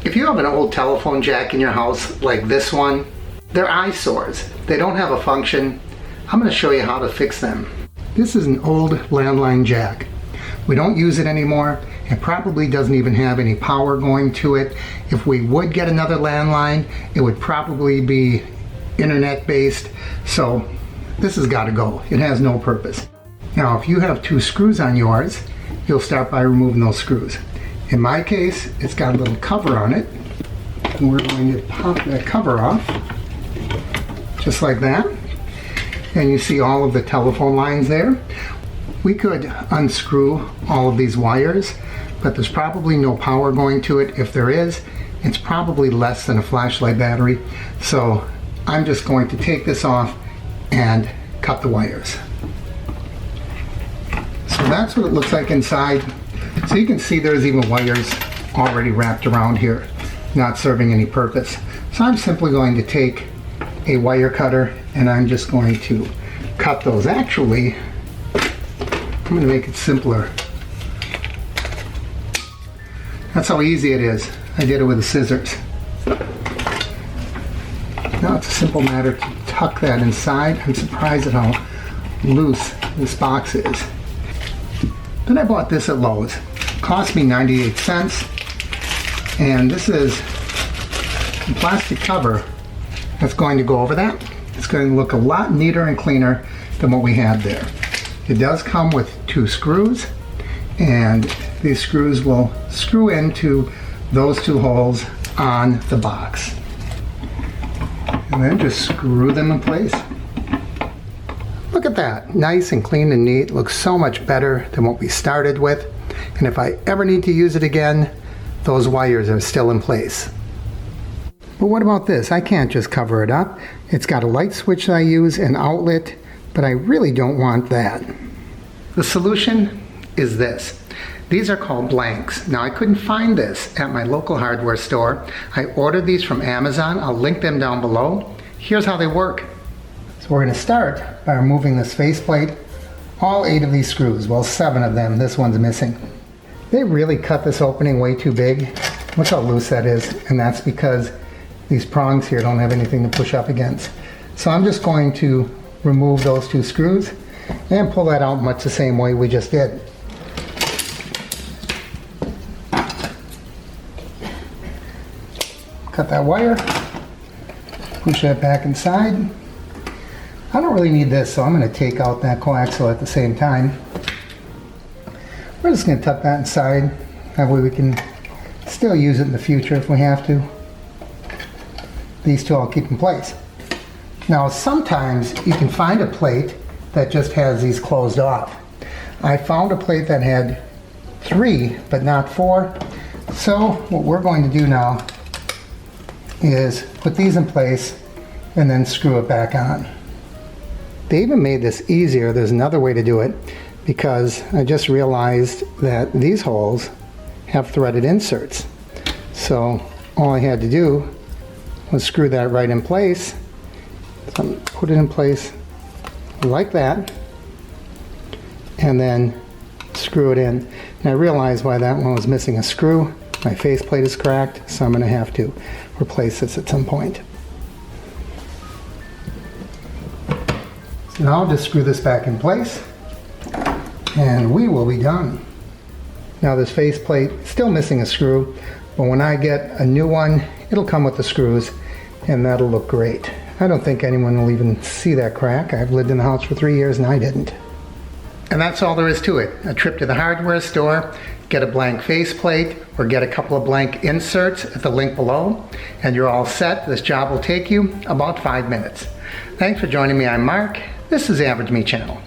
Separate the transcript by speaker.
Speaker 1: If you have an old telephone jack in your house like this one, they're eyesores. They don't have a function. I'm going to show you how to fix them. This is an old landline jack. We don't use it anymore. It probably doesn't even have any power going to it. If we would get another landline, it would probably be internet based. So this has got to go. It has no purpose. Now, if you have 2 screws on yours, you'll start by removing those screws. In my case, it's got a little cover on it. And we're going to pop that cover off, just like that. And you see all of the telephone lines there. We could unscrew all of these wires, but there's probably no power going to it. If there is, it's probably less than a flashlight battery. So I'm just going to take this off and cut the wires. So that's what it looks like inside. So you can see there's even wires already wrapped around here, not serving any purpose. So I'm simply going to take a wire cutter and I'm just going to cut those. Actually, I'm going to make it simpler. That's how easy it is. I did it with the scissors. Now it's a simple matter to tuck that inside. I'm surprised at how loose this box is. Then I bought this at Lowe's. It cost me 98 cents. And this is a plastic cover that's going to go over that. It's going to look a lot neater and cleaner than what we had there. It does come with 2 screws, and these screws will screw into those 2 holes on the box. And then just screw them in place. Look at that, nice and clean and neat. Looks so much better than what we started with. And if I ever need to use it again, those wires are still in place. But what about this? I can't just cover it up. It's got a light switch that I use, an outlet, but I really don't want that. The solution is this. These are called blanks. Now, I couldn't find this at my local hardware store. I ordered these from Amazon. I'll link them down below. Here's how they work. So we're going to start by removing this faceplate. All 8 of these screws, well, 7 of them, this one's missing. They really cut this opening way too big. Look how loose that is, and that's because these prongs here don't have anything to push up against. So I'm just going to remove those 2 screws and pull that out much the same way we just did. Cut that wire, push that back inside. I don't really need this, so I'm going to take out that coaxial at the same time. We're just going to tuck that inside. That way we can still use it in the future if we have to. These 2 I'll keep in place. Now, sometimes you can find a plate that just has these closed off. I found a plate that had 3, but not 4. So what we're going to do now is put these in place and then screw it back on. They even made this easier. There's another way to do it, because I just realized that these holes have threaded inserts. So all I had to do was screw that right in place. So put it in place like that, and then screw it in. And I realized why that one was missing a screw. My faceplate is cracked, so I'm going to have to replace this at some point. So now I'll just screw this back in place, and we will be done. Now this faceplate is still missing a screw, but when I get a new one, it'll come with the screws, and that'll look great. I don't think anyone will even see that crack. I've lived in the house for 3 years and I didn't. And that's all there is to it. A trip to the hardware store, get a blank faceplate, or get a couple of blank inserts at the link below, and you're all set. This job will take you about 5 minutes. Thanks for joining me. I'm Mark. This is Average Me Channel.